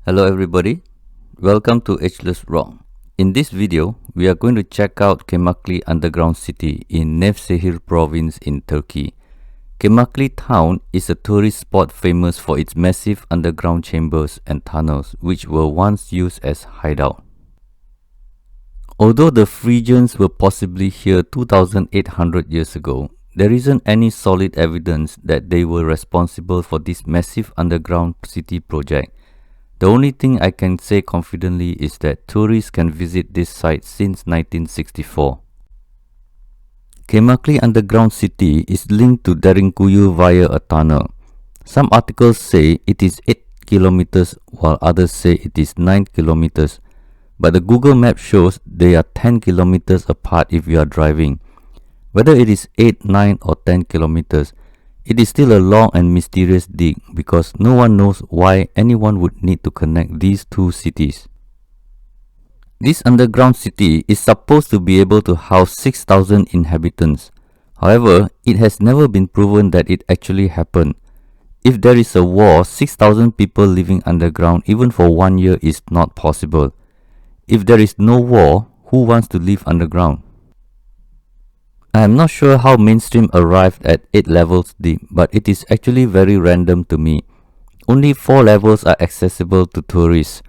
Hello everybody, welcome to Ageless Rock. In this video, we are going to check out Kaymakli underground city in Nevşehir province in Turkey. Kaymakli town is a tourist spot famous for its massive underground chambers and tunnels which were once used as hideout. Although the Phrygians were possibly here 2800 years ago, there isn't any solid evidence that they were responsible for this massive underground city project. The only thing I can say confidently is that tourists can visit this site since 1964. Kaymakli underground city is linked to Derinkuyu via a tunnel. Some articles say it is 8 kilometers while others say it is 9 kilometers. But the Google map shows they are 10 kilometers apart if you are driving. Whether it is 8, 9 or 10 kilometers, it is still a long and mysterious dig because no one knows why anyone would need to connect these two cities. This underground city is supposed to be able to house 6,000 inhabitants. However, it has never been proven that it actually happened. If there is a war, 6,000 people living underground even for 1 year is not possible. If there is no war, who wants to live underground? I am not sure how mainstream arrived at 8 levels deep, but it is actually very random to me. Only 4 levels are accessible to tourists.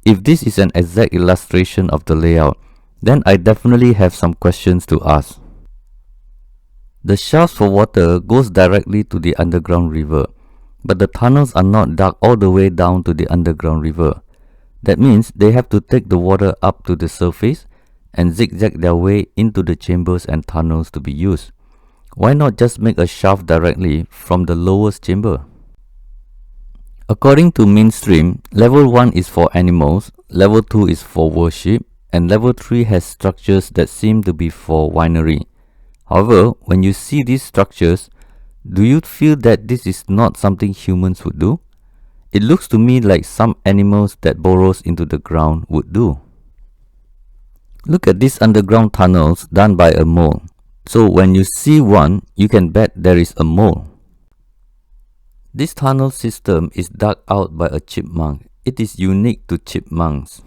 If this is an exact illustration of the layout, then I definitely have some questions to ask. The shafts for water goes directly to the underground river, but the tunnels are not dug all the way down to the underground river. That means they have to take the water up to the surface and zigzag their way into the chambers and tunnels to be used. Why not just make a shaft directly from the lowest chamber? According to mainstream, level 1 is for animals, level 2 is for worship, and level 3 has structures that seem to be for winery. However, when you see these structures, do you feel that this is not something humans would do? It looks to me like some animals that burrows into the ground would do. Look at these underground tunnels done by a mole. So when you see one, you can bet there is a mole. This tunnel system is dug out by a chipmunk. It is unique to chipmunks.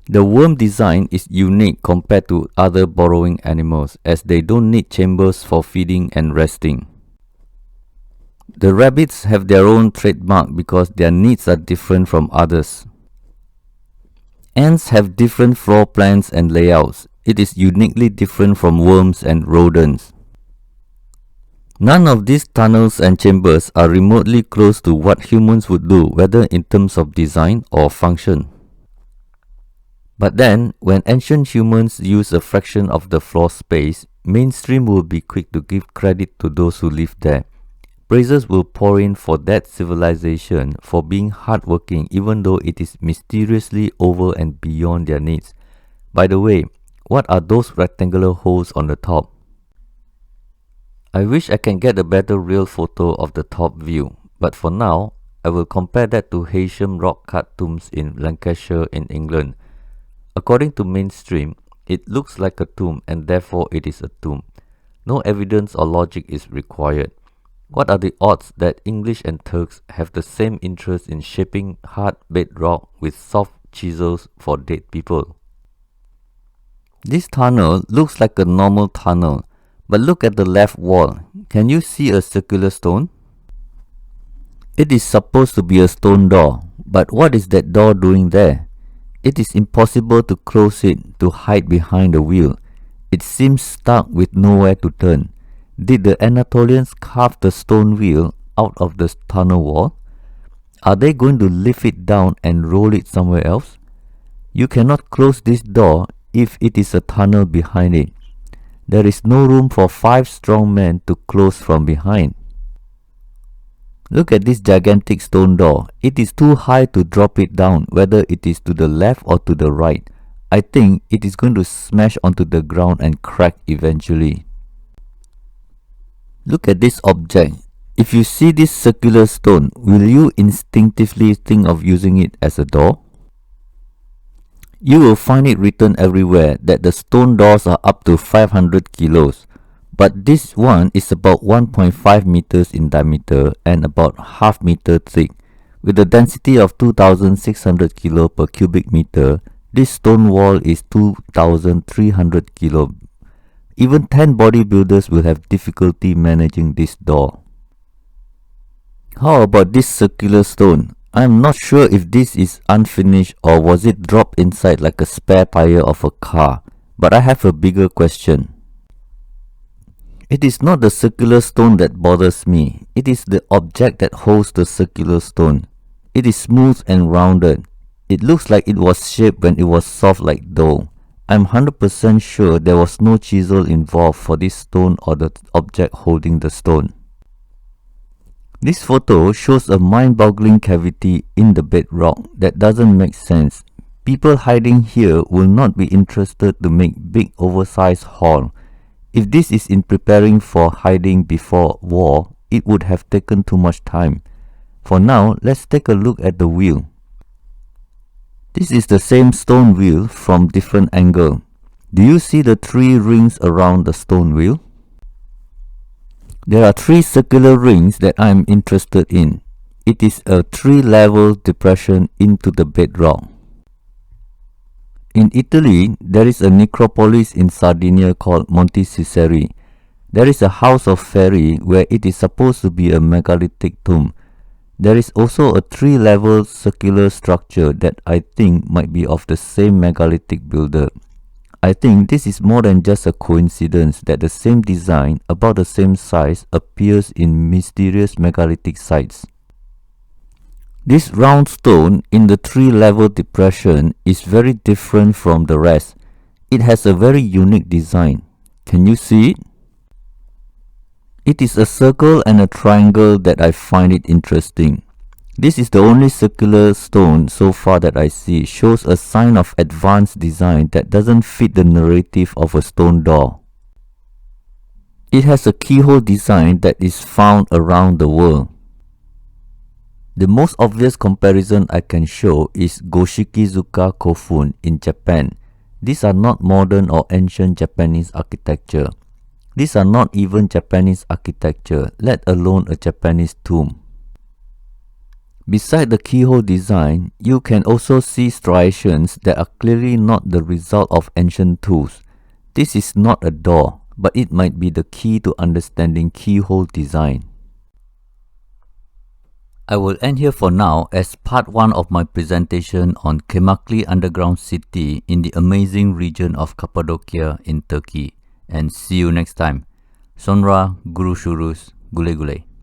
The worm design is unique compared to other burrowing animals as they don't need chambers for feeding and resting. The rabbits have their own trademark because their needs are different from others. Ants have different floor plans and layouts. It is uniquely different from worms and rodents. None of these tunnels and chambers are remotely close to what humans would do, whether in terms of design or function. But then, when ancient humans use a fraction of the floor space, mainstream will be quick to give credit to those who live there. Praises will pour in for that civilization for being hardworking even though it is mysteriously over and beyond their needs. By the way, what are those rectangular holes on the top? I wish I can get a better real photo of the top view, but for now, I will compare that to Haitian rock-cut tombs in Lancashire in England. According to mainstream, it looks like a tomb and therefore it is a tomb. No evidence or logic is required. What are the odds that English and Turks have the same interest in shaping hard bedrock with soft chisels for dead people? This tunnel looks like a normal tunnel, but look at the left wall. Can you see a circular stone? It is supposed to be a stone door, but what is that door doing there? It is impossible to close it to hide behind the wheel. It seems stuck with nowhere to turn. Did the Anatolians carve the stone wheel out of the tunnel wall? Are they going to lift it down and roll it somewhere else? You cannot close this door if it is a tunnel behind it. There is no room for 5 strong men to close from behind. Look at this gigantic stone door. It is too high to drop it down, whether it is to the left or to the right. I think it is going to smash onto the ground and crack eventually. Look at this object. If you see this circular stone, will you instinctively think of using it as a door? You will find it written everywhere that the stone doors are up to 500 kilos. But this one is about 1.5 meters in diameter and about half meter thick, With a density of 2600 kilo per cubic meter, this stone wall is 2300 kilo. Even 10 bodybuilders will have difficulty managing this door. How about this circular stone? I am not sure if this is unfinished or was it dropped inside like a spare tire of a car, but I have a bigger question. It is not the circular stone that bothers me, it is the object that holds the circular stone. It is smooth and rounded. It looks like it was shaped when it was soft like dough. I'm 100% sure there was no chisel involved for this stone or the object holding the stone. This photo shows a mind-boggling cavity in the bedrock that doesn't make sense. People hiding here will not be interested to make big oversized haul. If this is in preparing for hiding before war, it would have taken too much time. For now, let's take a look at the wheel. This is the same stone wheel from different angle. Do you see the 3 rings around the stone wheel? There are 3 circular rings that I am interested in. It is a 3-level depression into the bedrock. In Italy, there is a necropolis in Sardinia called Monte Ciceri. There is a house of fairy where it is supposed to be a megalithic tomb. There is also a 3-level circular structure that I think might be of the same megalithic builder. I think this is more than just a coincidence that the same design, about the same size, appears in mysterious megalithic sites. This round stone in the 3-level depression is very different from the rest. It has a very unique design. Can you see it? It is a circle and a triangle that I find it interesting. This is the only circular stone so far that I see shows a sign of advanced design that doesn't fit the narrative of a stone door. It has a keyhole design that is found around the world. The most obvious comparison I can show is Goshikizuka Kofun in Japan. These are not modern or ancient Japanese architecture. These are not even Japanese architecture, let alone a Japanese tomb. Beside the keyhole design, you can also see striations that are clearly not the result of ancient tools. This is not a door, but it might be the key to understanding keyhole design. I will end here for now as part 1 of my presentation on Kaymakli underground city in the amazing region of Cappadocia in Turkey. And see you next time. Sonra görüşürüz. Güle güle.